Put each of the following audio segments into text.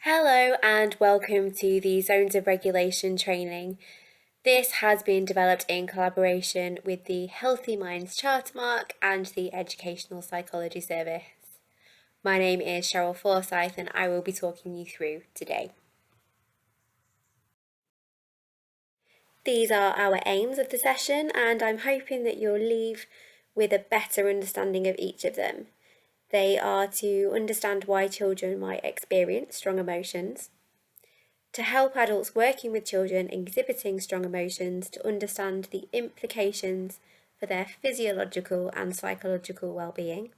Hello and welcome to the Zones of Regulation training. This has been developed in collaboration with the Healthy Minds Chartermark and the Educational Psychology Service. My name is Cheryl Forsyth and I will be talking you through today. These are our aims of the session and I'm hoping that you'll leave with a better understanding of each of them. They are to understand why children might experience strong emotions, to help adults working with children exhibiting strong emotions to understand the implications for their physiological and psychological well-being,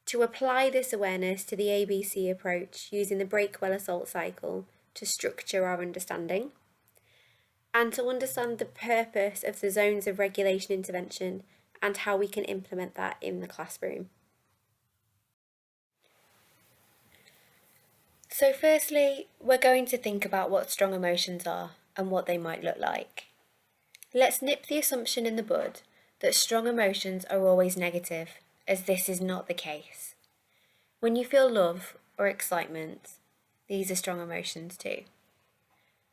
to apply this awareness to the ABC approach using the Breakwell Assault Cycle to structure our understanding, and to understand the purpose of the zones of regulation intervention and how we can implement that in the classroom. So firstly, we're going to think about what strong emotions are and what they might look like. Let's nip the assumption in the bud that strong emotions are always negative, as this is not the case. When you feel love or excitement, these are strong emotions too.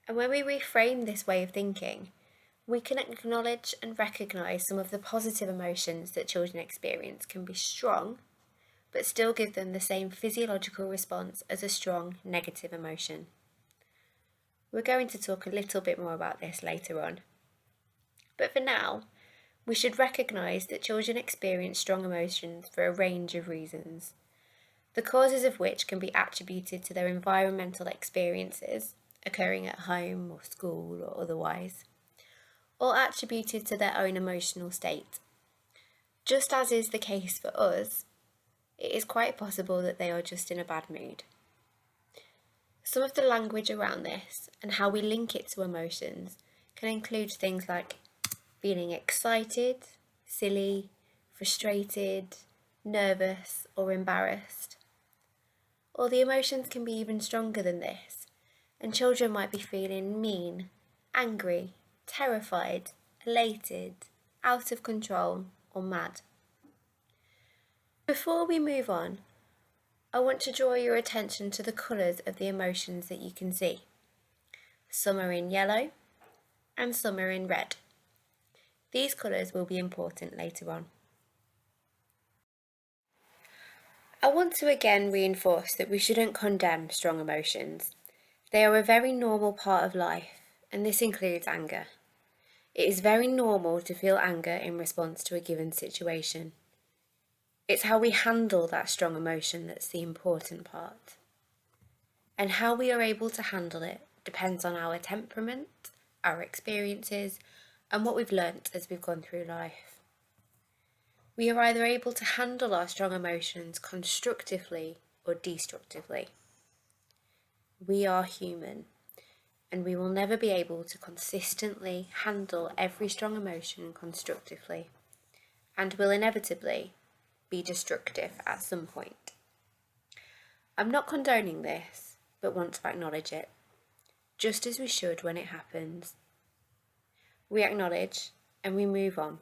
And when we reframe this way of thinking, we can acknowledge and recognise some of the positive emotions that children experience can be strong, but still give them the same physiological response as a strong negative emotion. We're going to talk a little bit more about this later on. But for now, we should recognise that children experience strong emotions for a range of reasons, the causes of which can be attributed to their environmental experiences occurring at home or school or otherwise, or attributed to their own emotional state. Just as is the case for us, it is quite possible that they are just in a bad mood. Some of the language around this and how we link it to emotions can include things like feeling excited, silly, frustrated, nervous, or embarrassed. Or the emotions can be even stronger than this, and children might be feeling mean, angry, terrified, elated, out of control, or mad. Before we move on, I want to draw your attention to the colours of the emotions that you can see. Some are in yellow and some are in red. These colours will be important later on. I want to again reinforce that we shouldn't condemn strong emotions. They are a very normal part of life, and this includes anger. It is very normal to feel anger in response to a given situation. It's how we handle that strong emotion that's the important part. And how we are able to handle it depends on our temperament, our experiences, and what we've learnt as we've gone through life. We are either able to handle our strong emotions constructively or destructively. We are human, and we will never be able to consistently handle every strong emotion constructively, and will inevitably be destructive at some point. I'm not condoning this, but want to acknowledge it, just as we should when it happens. We acknowledge and we move on,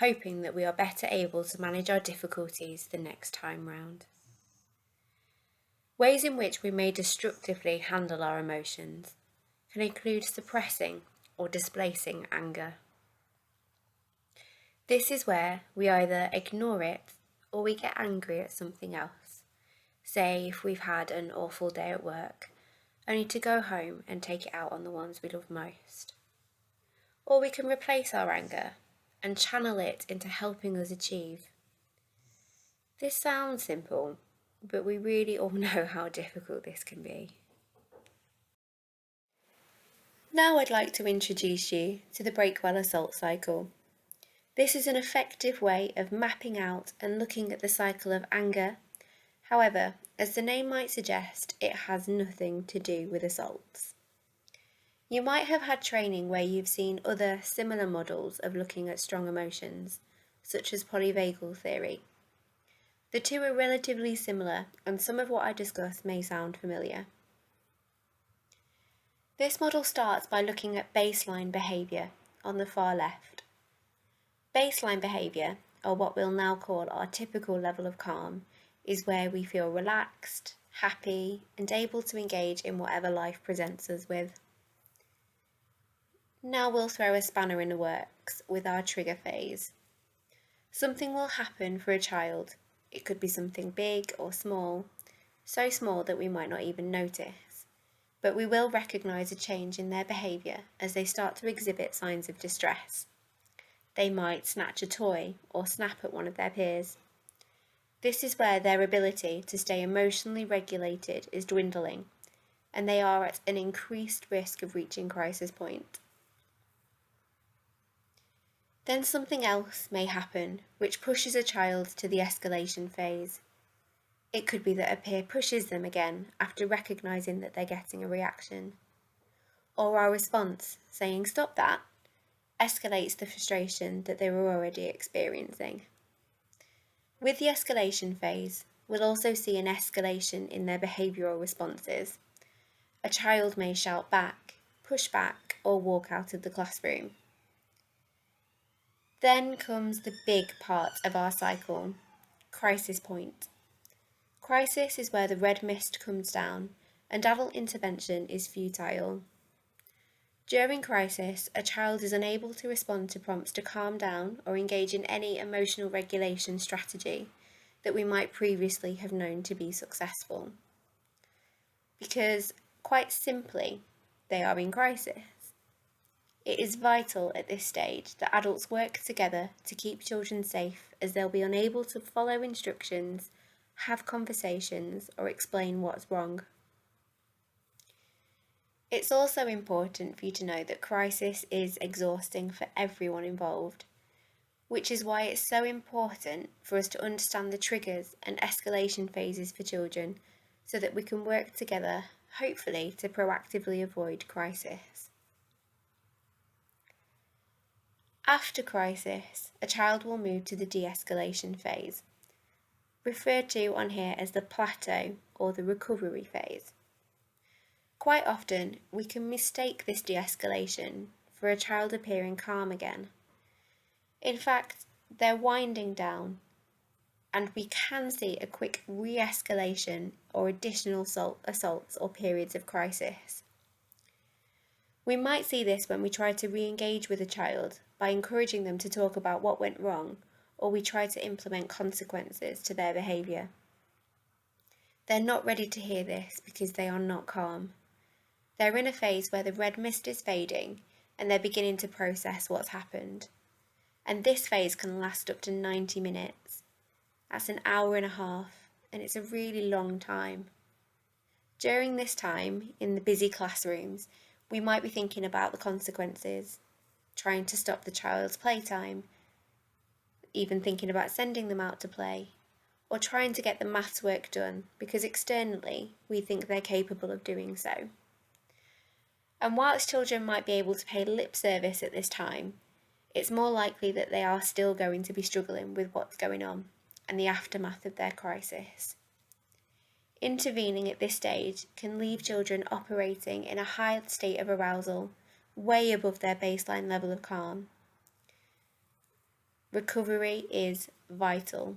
hoping that we are better able to manage our difficulties the next time round. Ways in which we may destructively handle our emotions can include suppressing or displacing anger. This is where we either ignore it or we get angry at something else. Say if we've had an awful day at work, only to go home and take it out on the ones we love most. Or we can replace our anger and channel it into helping us achieve. This sounds simple, but we really all know how difficult this can be. Now I'd like to introduce you to the Breakwell Assault Cycle. This is an effective way of mapping out and looking at the cycle of anger. However, as the name might suggest, it has nothing to do with assaults. You might have had training where you've seen other similar models of looking at strong emotions, such as polyvagal theory. The two are relatively similar, and some of what I discuss may sound familiar. This model starts by looking at baseline behaviour on the far left. Baseline behaviour, or what we'll now call our typical level of calm, is where we feel relaxed, happy, and able to engage in whatever life presents us with. Now we'll throw a spanner in the works with our trigger phase. Something will happen for a child. It could be something big or small, so small that we might not even notice, but we will recognise a change in their behaviour as they start to exhibit signs of distress. They might snatch a toy or snap at one of their peers. This is where their ability to stay emotionally regulated is dwindling, and they are at an increased risk of reaching crisis point. Then something else may happen which pushes a child to the escalation phase. It could be that a peer pushes them again after recognising that they're getting a reaction. Or our response, saying "stop that," escalates the frustration that they were already experiencing. With the escalation phase, we'll also see an escalation in their behavioural responses. A child may shout back, push back, or walk out of the classroom. Then comes the big part of our cycle, crisis point. Crisis is where the red mist comes down and adult intervention is futile. During crisis, a child is unable to respond to prompts to calm down or engage in any emotional regulation strategy that we might previously have known to be successful. Because, quite simply, they are in crisis. It is vital at this stage that adults work together to keep children safe, as they'll be unable to follow instructions, have conversations, or explain what's wrong. It's also important for you to know that crisis is exhausting for everyone involved, which is why it's so important for us to understand the triggers and escalation phases for children so that we can work together, hopefully, to proactively avoid crisis. After crisis, a child will move to the de-escalation phase, referred to on here as the plateau or the recovery phase. Quite often, we can mistake this de-escalation for a child appearing calm again. In fact, they're winding down, and we can see a quick re-escalation or additional assaults or periods of crisis. We might see this when we try to re-engage with a child by encouraging them to talk about what went wrong, or we try to implement consequences to their behaviour. They're not ready to hear this because they are not calm. They're in a phase where the red mist is fading and they're beginning to process what's happened. And this phase can last up to 90 minutes. That's an hour and a half, and it's a really long time. During this time, in the busy classrooms, we might be thinking about the consequences, trying to stop the child's playtime, even thinking about sending them out to play, or trying to get the maths work done because externally we think they're capable of doing so. And whilst children might be able to pay lip service at this time, it's more likely that they are still going to be struggling with what's going on and the aftermath of their crisis. Intervening at this stage can leave children operating in a high state of arousal, way above their baseline level of calm. Recovery is vital.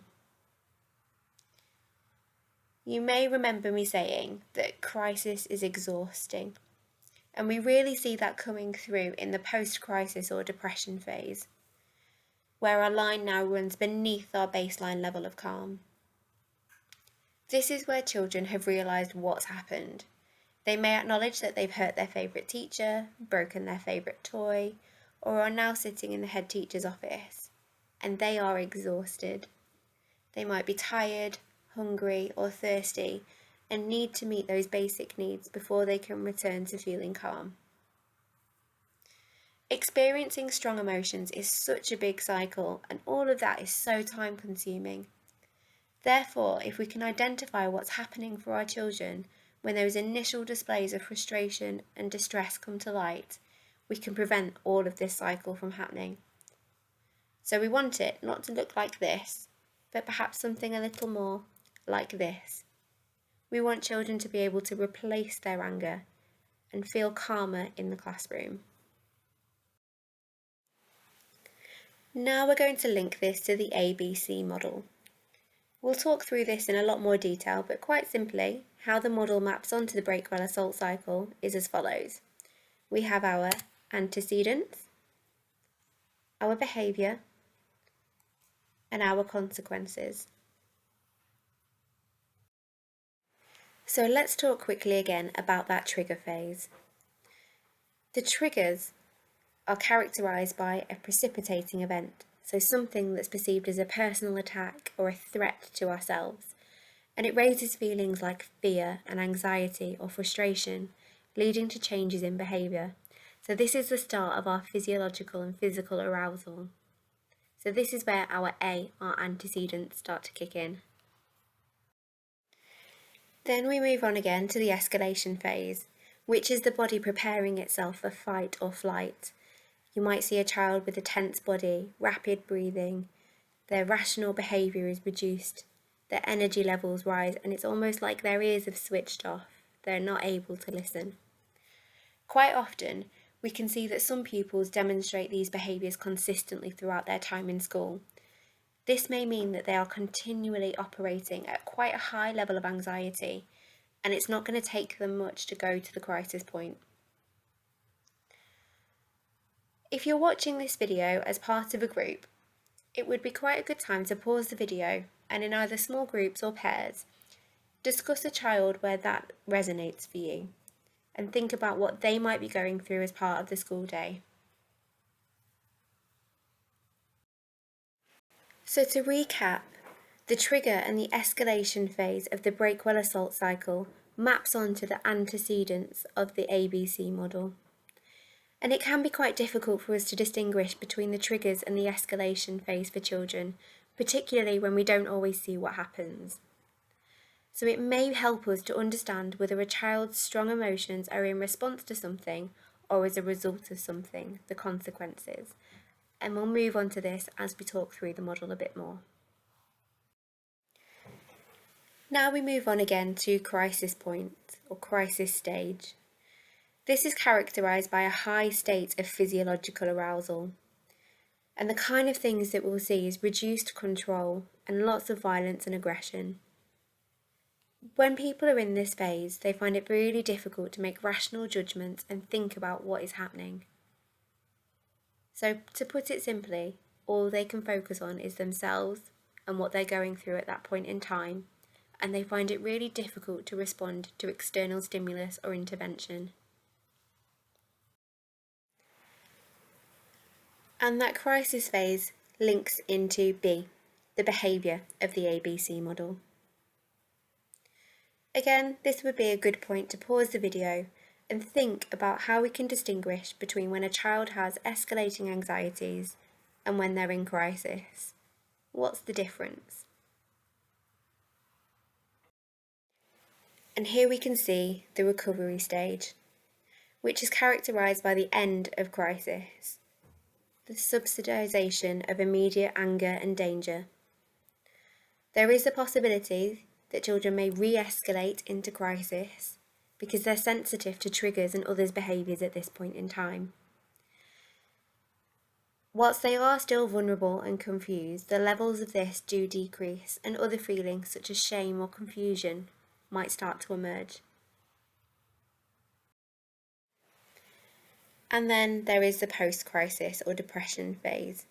You may remember me saying that crisis is exhausting, and we really see that coming through in the post-crisis or depression phase, where our line now runs beneath our baseline level of calm. This is where children have realised what's happened. They may acknowledge that they've hurt their favourite teacher, broken their favourite toy, or are now sitting in the head teacher's office, and they are exhausted. They might be tired, hungry, or thirsty, and need to meet those basic needs before they can return to feeling calm. Experiencing strong emotions is such a big cycle, and all of that is so time consuming. Therefore, if we can identify what's happening for our children when those initial displays of frustration and distress come to light, we can prevent all of this cycle from happening. So we want it not to look like this, but perhaps something a little more like this. We want children to be able to replace their anger and feel calmer in the classroom. Now we're going to link this to the ABC model. We'll talk through this in a lot more detail, but quite simply, how the model maps onto the Breakwell assault cycle is as follows. We have our antecedents, our behaviour, and our consequences. So let's talk quickly again about that trigger phase. The triggers are characterised by a precipitating event, so something that's perceived as a personal attack or a threat to ourselves, and it raises feelings like fear and anxiety or frustration, leading to changes in behaviour. So this is the start of our physiological and physical arousal. So this is where our antecedents, start to kick in. Then we move on again to the escalation phase, which is the body preparing itself for fight or flight. You might see a child with a tense body, rapid breathing, their rational behaviour is reduced, their energy levels rise, and it's almost like their ears have switched off. They're not able to listen. Quite often, we can see that some pupils demonstrate these behaviours consistently throughout their time in school. This may mean that they are continually operating at quite a high level of anxiety, and it's not going to take them much to go to the crisis point. If you're watching this video as part of a group, it would be quite a good time to pause the video and in either small groups or pairs, discuss a child where that resonates for you and think about what they might be going through as part of the school day. So to recap, the trigger and the escalation phase of the Breakwell assault cycle maps onto the antecedents of the ABC model. And it can be quite difficult for us to distinguish between the triggers and the escalation phase for children, particularly when we don't always see what happens. So it may help us to understand whether a child's strong emotions are in response to something or as a result of something, the consequences. And we'll move on to this as we talk through the model a bit more. Now we move on again to crisis point or crisis stage. This is characterised by a high state of physiological arousal. And the kind of things that we'll see is reduced control and lots of violence and aggression. When people are in this phase, they find it really difficult to make rational judgments and think about what is happening. So, to put it simply, all they can focus on is themselves and what they're going through at that point in time, and they find it really difficult to respond to external stimulus or intervention. And that crisis phase links into B, the behaviour of the ABC model. Again, this would be a good point to pause the video and think about how we can distinguish between when a child has escalating anxieties and when they're in crisis. What's the difference? And here we can see the recovery stage, which is characterised by the end of crisis, the subsidisation of immediate anger and danger. There is a possibility that children may re-escalate into crisis because they're sensitive to triggers and others' behaviours at this point in time. Whilst they are still vulnerable and confused, the levels of this do decrease and other feelings such as shame or confusion might start to emerge. And then there is the post-crisis or depression phase,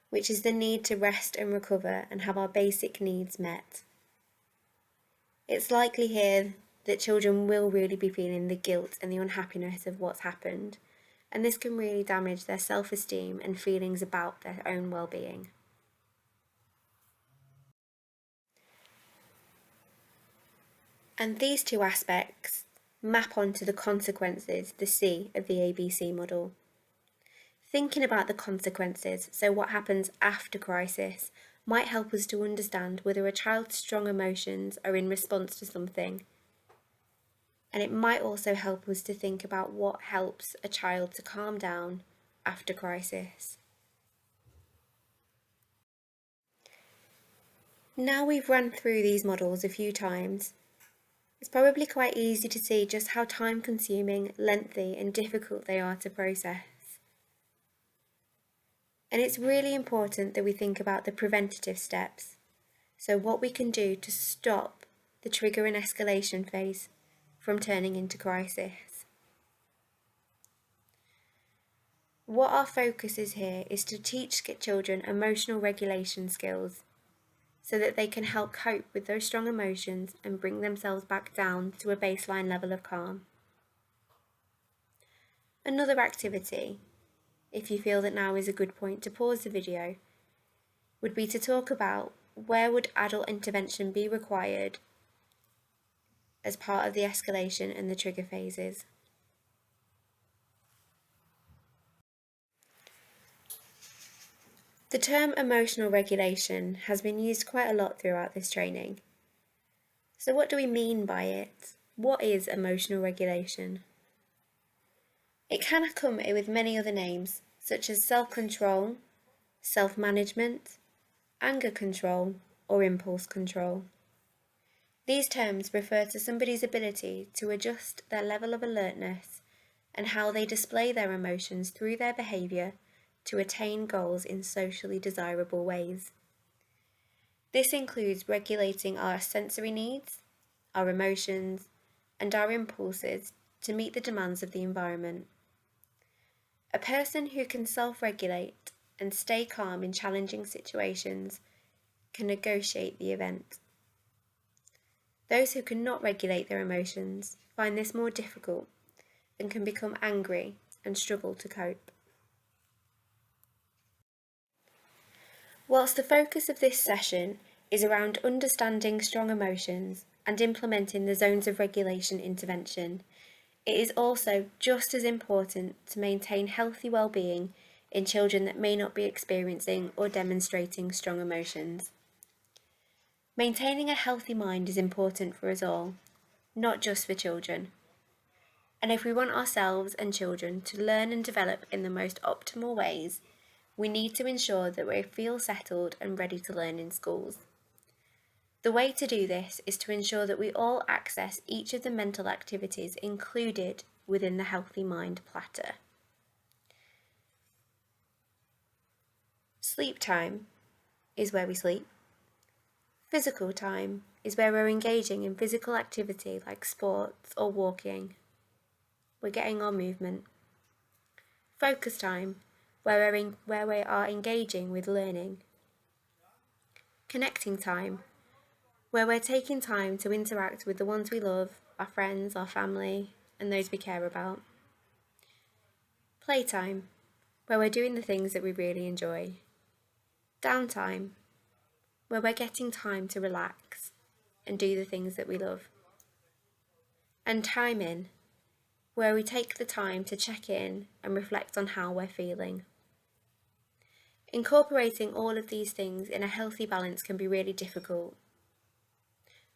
which is the need to rest and recover and have our basic needs met. It's likely here that children will really be feeling the guilt and the unhappiness of what's happened, and this can really damage their self-esteem and feelings about their own well-being. And these two aspects map onto the consequences, the C of the ABC model. Thinking about the consequences, so what happens after crisis, might help us to understand whether a child's strong emotions are in response to something. And it might also help us to think about what helps a child to calm down after crisis. Now we've run through these models a few times, it's probably quite easy to see just how time-consuming, lengthy and difficult they are to process. And it's really important that we think about the preventative steps. So what we can do to stop the trigger and escalation phase from turning into crisis. What our focus is here is to teach children emotional regulation skills so that they can help cope with those strong emotions and bring themselves back down to a baseline level of calm. Another activity, if you feel that now is a good point to pause the video, would be to talk about where would adult intervention be required as part of the escalation and the trigger phases. The term emotional regulation has been used quite a lot throughout this training. So what do we mean by it? What is emotional regulation? It can come with many other names, such as self-control, self-management, anger control, or impulse control. These terms refer to somebody's ability to adjust their level of alertness and how they display their emotions through their behaviour to attain goals in socially desirable ways. This includes regulating our sensory needs, our emotions, and our impulses to meet the demands of the environment. A person who can self-regulate and stay calm in challenging situations can negotiate the event. Those who cannot regulate their emotions find this more difficult and can become angry and struggle to cope. Whilst the focus of this session is around understanding strong emotions and implementing the zones of regulation intervention, it is also just as important to maintain healthy well-being in children that may not be experiencing or demonstrating strong emotions. Maintaining a healthy mind is important for us all, not just for children. And if we want ourselves and children to learn and develop in the most optimal ways, we need to ensure that we feel settled and ready to learn in schools. The way to do this is to ensure that we all access each of the mental activities included within the Healthy Mind platter. Sleep time is where we sleep. Physical time is where we're engaging in physical activity like sports or walking. We're getting our movement. Focus time, where we are engaging with learning. Connecting time, where we're taking time to interact with the ones we love, our friends, our family, and those we care about. Playtime, where we're doing the things that we really enjoy. Downtime, where we're getting time to relax and do the things that we love. And time in, where we take the time to check in and reflect on how we're feeling. Incorporating all of these things in a healthy balance can be really difficult,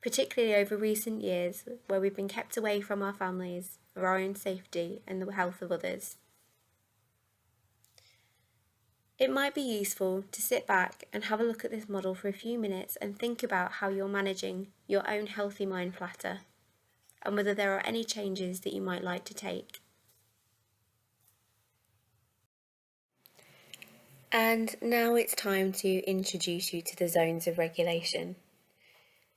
particularly over recent years where we've been kept away from our families for our own safety and the health of others. It might be useful to sit back and have a look at this model for a few minutes and think about how you're managing your own Healthy Mind platter and whether there are any changes that you might like to take. And now it's time to introduce you to the zones of regulation.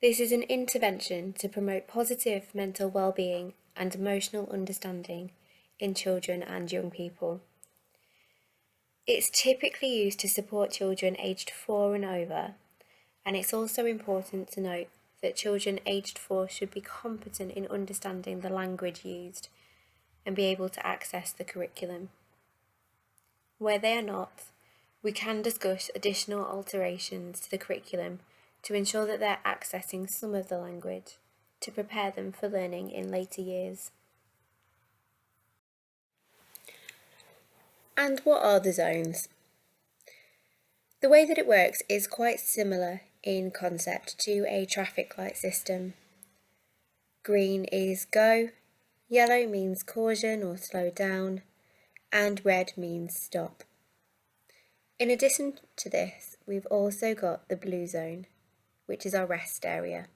This is an intervention to promote positive mental well-being and emotional understanding in children and young people. It's typically used to support children aged 4 and over, and it's also important to note that children aged 4 should be competent in understanding the language used and be able to access the curriculum. Where they are not, we can discuss additional alterations to the curriculum to ensure that they're accessing some of the language to prepare them for learning in later years. And what are the zones? The way that it works is quite similar in concept to a traffic light system. Green is go, yellow means caution or slow down, and red means stop. In addition to this, we've also got the blue zone, which is our rest area.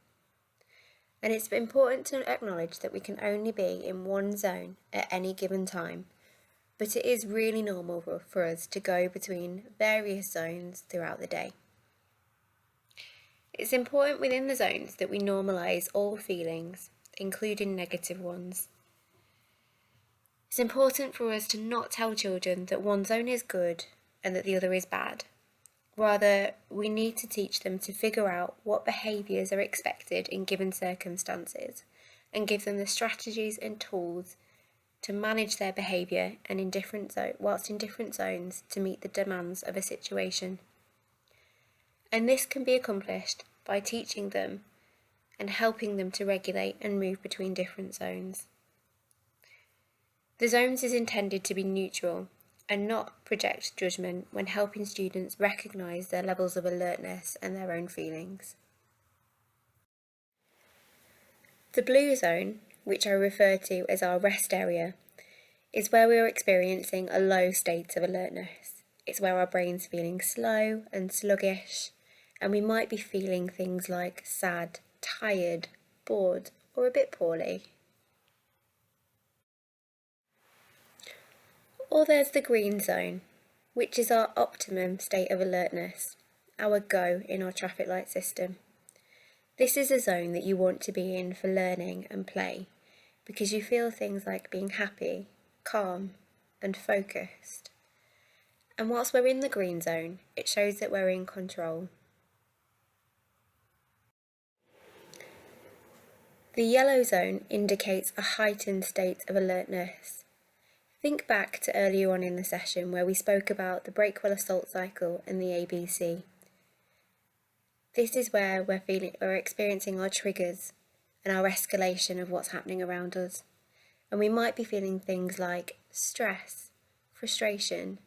And it's important to acknowledge that we can only be in one zone at any given time, but it is really normal for us to go between various zones throughout the day. It's important within the zones that we normalise all feelings, including negative ones. It's important for us to not tell children that one zone is good and that the other is bad. Rather, we need to teach them to figure out what behaviours are expected in given circumstances and give them the strategies and tools to manage their behaviour and whilst in different zones to meet the demands of a situation. And this can be accomplished by teaching them and helping them to regulate and move between different zones. The zones is intended to be neutral and not project judgment when helping students recognise their levels of alertness and their own feelings. The blue zone, which I refer to as our rest area, is where we are experiencing a low state of alertness. It's where our brain's feeling slow and sluggish, and we might be feeling things like sad, tired, bored, or a bit poorly. Or there's the green zone, which is our optimum state of alertness, our go in our traffic light system. This is a zone that you want to be in for learning and play, because you feel things like being happy, calm, and focused. And whilst we're in the green zone, it shows that we're in control. The yellow zone indicates a heightened state of alertness. Think back to earlier on in the session where we spoke about the Breakwell assault cycle and the ABC. This is where we're experiencing our triggers and our escalation of what's happening around us. And we might be feeling things like stress, frustration,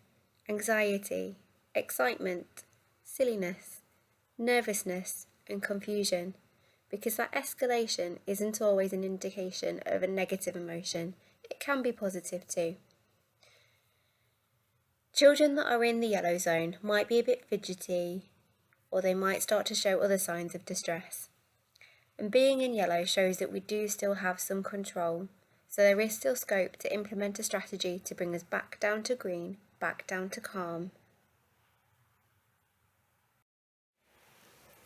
anxiety, excitement, silliness, nervousness, and confusion, because that escalation isn't always an indication of a negative emotion. It can be positive too. Children that are in the yellow zone might be a bit fidgety, or they might start to show other signs of distress. And being in yellow shows that we do still have some control, so there is still scope to implement a strategy to bring us back down to green, back down to calm.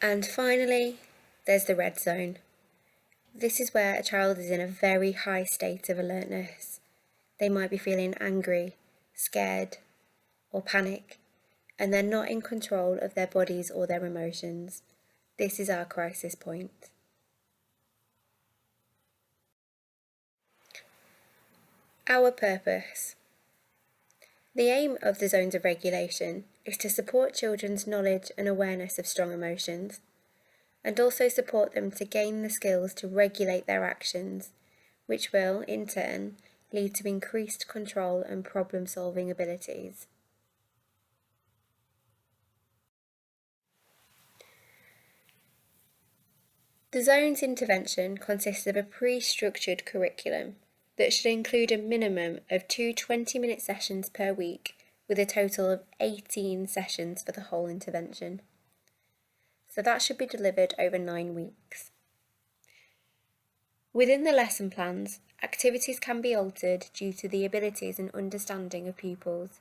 And finally, there's the red zone. This is where a child is in a very high state of alertness. They might be feeling angry, scared, or panic, and they're not in control of their bodies or their emotions. This is our crisis point. Our purpose. The aim of the zones of regulation is to support children's knowledge and awareness of strong emotions, and also support them to gain the skills to regulate their actions, which will, in turn, lead to increased control and problem-solving abilities. The zones intervention consists of a pre-structured curriculum that should include a minimum of 2 20-minute sessions per week, with a total of 18 sessions for the whole intervention. So that should be delivered over 9 weeks. Within the lesson plans, activities can be altered due to the abilities and understanding of pupils,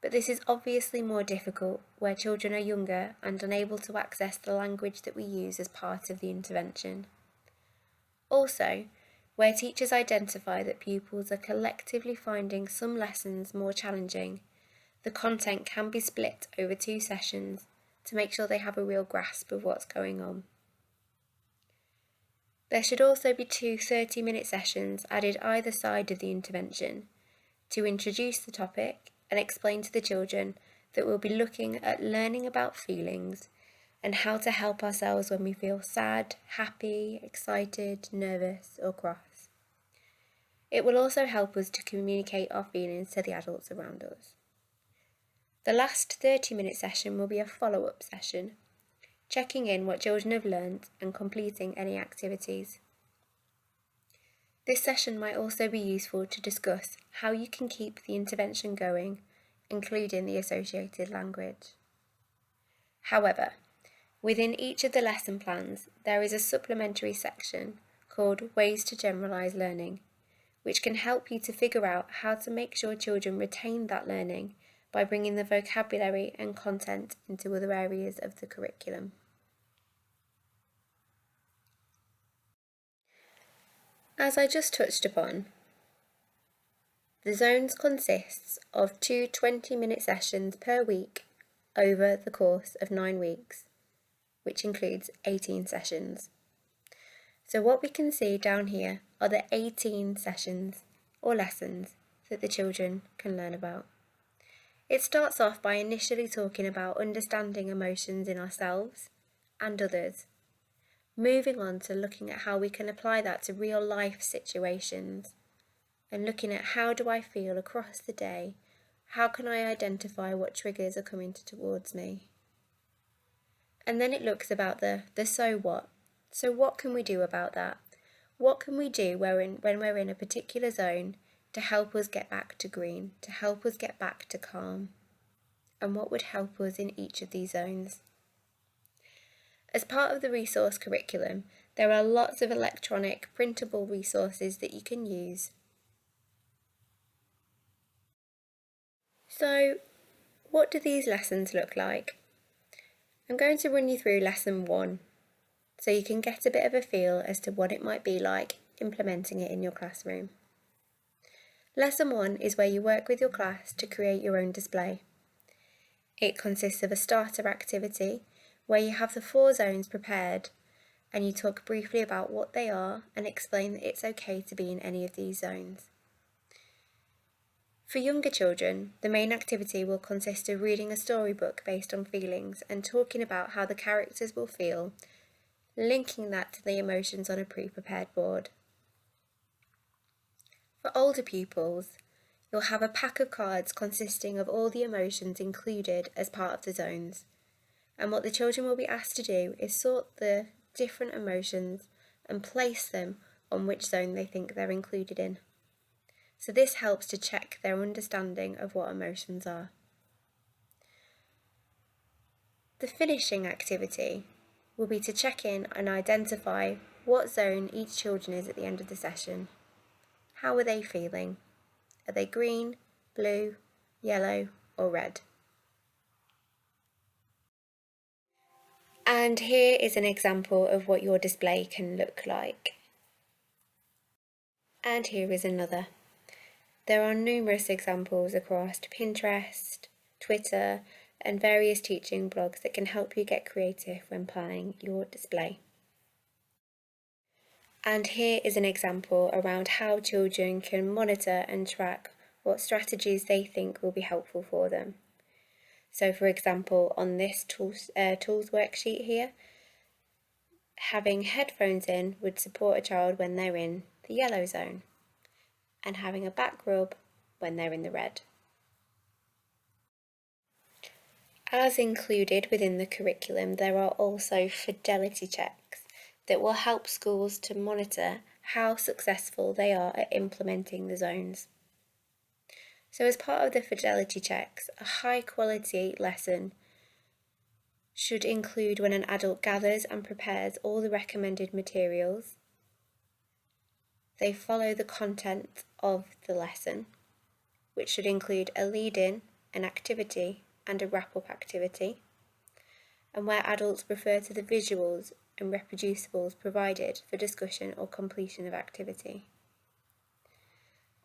but this is obviously more difficult where children are younger and unable to access the language that we use as part of the intervention. Also, where teachers identify that pupils are collectively finding some lessons more challenging, the content can be split over 2 sessions to make sure they have a real grasp of what's going on. There should also be 2 30-minute sessions added either side of the intervention to introduce the topic and explain to the children that we'll be looking at learning about feelings and how to help ourselves when we feel sad, happy, excited, nervous, or cross. It will also help us to communicate our feelings to the adults around us. The last 30-minute session will be a follow-up session, checking in what children have learned and completing any activities. This session might also be useful to discuss how you can keep the intervention going, including the associated language. However, within each of the lesson plans, there is a supplementary section called Ways to Generalise Learning, which can help you to figure out how to make sure children retain that learning by bringing the vocabulary and content into other areas of the curriculum. As I just touched upon, the zones consists of 2 20-minute sessions per week over the course of 9 weeks, which includes 18 sessions. So what we can see down here are the 18 sessions or lessons that the children can learn about. It starts off by initially talking about understanding emotions in ourselves and others, moving on to looking at how we can apply that to real life situations, and looking at how do I feel across the day, how can I identify what triggers are coming towards me. And then it looks about the so what. So what can we do about that? What can we do when we're in a particular zone to help us get back to green, to help us get back to calm? And what would help us in each of these zones? As part of the resource curriculum, there are lots of electronic printable resources that you can use. So, what do these lessons look like? I'm going to run you through lesson 1, so you can get a bit of a feel as to what it might be like implementing it in your classroom. Lesson 1 is where you work with your class to create your own display. It consists of a starter activity where you have the 4 zones prepared and you talk briefly about what they are and explain that it's okay to be in any of these zones. For younger children, the main activity will consist of reading a storybook based on feelings and talking about how the characters will feel, linking that to the emotions on a pre-prepared board. For older pupils, you'll have a pack of cards consisting of all the emotions included as part of the zones, and what the children will be asked to do is sort the different emotions and place them on which zone they think they're included in. So this helps to check their understanding of what emotions are. The finishing activity will be to check in and identify what zone each children is at the end of the session. How are they feeling? Are they green, blue, yellow, or red? And here is an example of what your display can look like. And here is another. There are numerous examples across Pinterest, Twitter, and various teaching blogs that can help you get creative when planning your display. And here is an example around how children can monitor and track what strategies they think will be helpful for them. So for example, on this tools worksheet here, having headphones in would support a child when they're in the yellow zone, and having a back rub when they're in the red. As included within the curriculum, there are also fidelity checks that will help schools to monitor how successful they are at implementing the zones. So as part of the fidelity checks, a high quality lesson should include when an adult gathers and prepares all the recommended materials. They follow the content of the lesson, which should include a lead-in, an activity, and a wrap-up activity, and where adults refer to the visuals and reproducibles provided for discussion or completion of activity.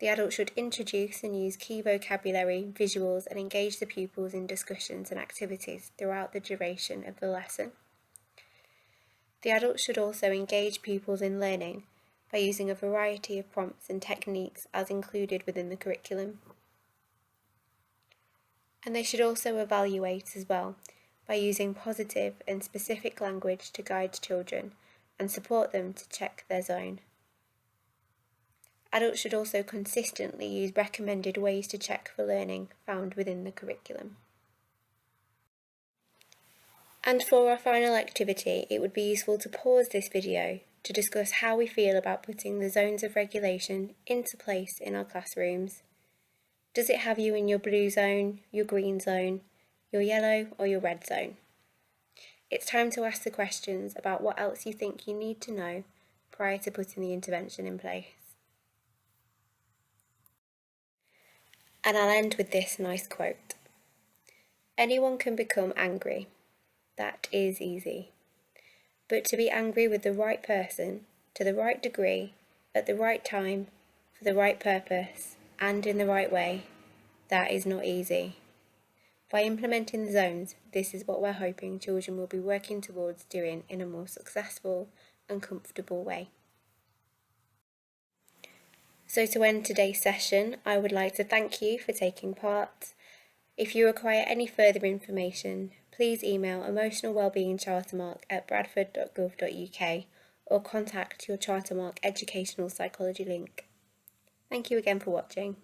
The adult should introduce and use key vocabulary, visuals, and engage the pupils in discussions and activities throughout the duration of the lesson. The adult should also engage pupils in learning by using a variety of prompts and techniques as included within the curriculum. And they should also evaluate as well by using positive and specific language to guide children and support them to check their zone. Adults should also consistently use recommended ways to check for learning found within the curriculum. And for our final activity, it would be useful to pause this video to discuss how we feel about putting the zones of regulation into place in our classrooms. Does it have you in your blue zone, your green zone, your yellow or your red zone? It's time to ask the questions about what else you think you need to know prior to putting the intervention in place. And I'll end with this nice quote. Anyone can become angry. That is easy. But to be angry with the right person, to the right degree, at the right time, for the right purpose, and in the right way, that is not easy. By implementing the zones, this is what we're hoping children will be working towards doing in a more successful and comfortable way. So to end today's session, I would like to thank you for taking part. If you require any further information, please email Emotional Wellbeing Chartermark at bradford.gov.uk or contact your Chartermark Educational Psychology link. Thank you again for watching.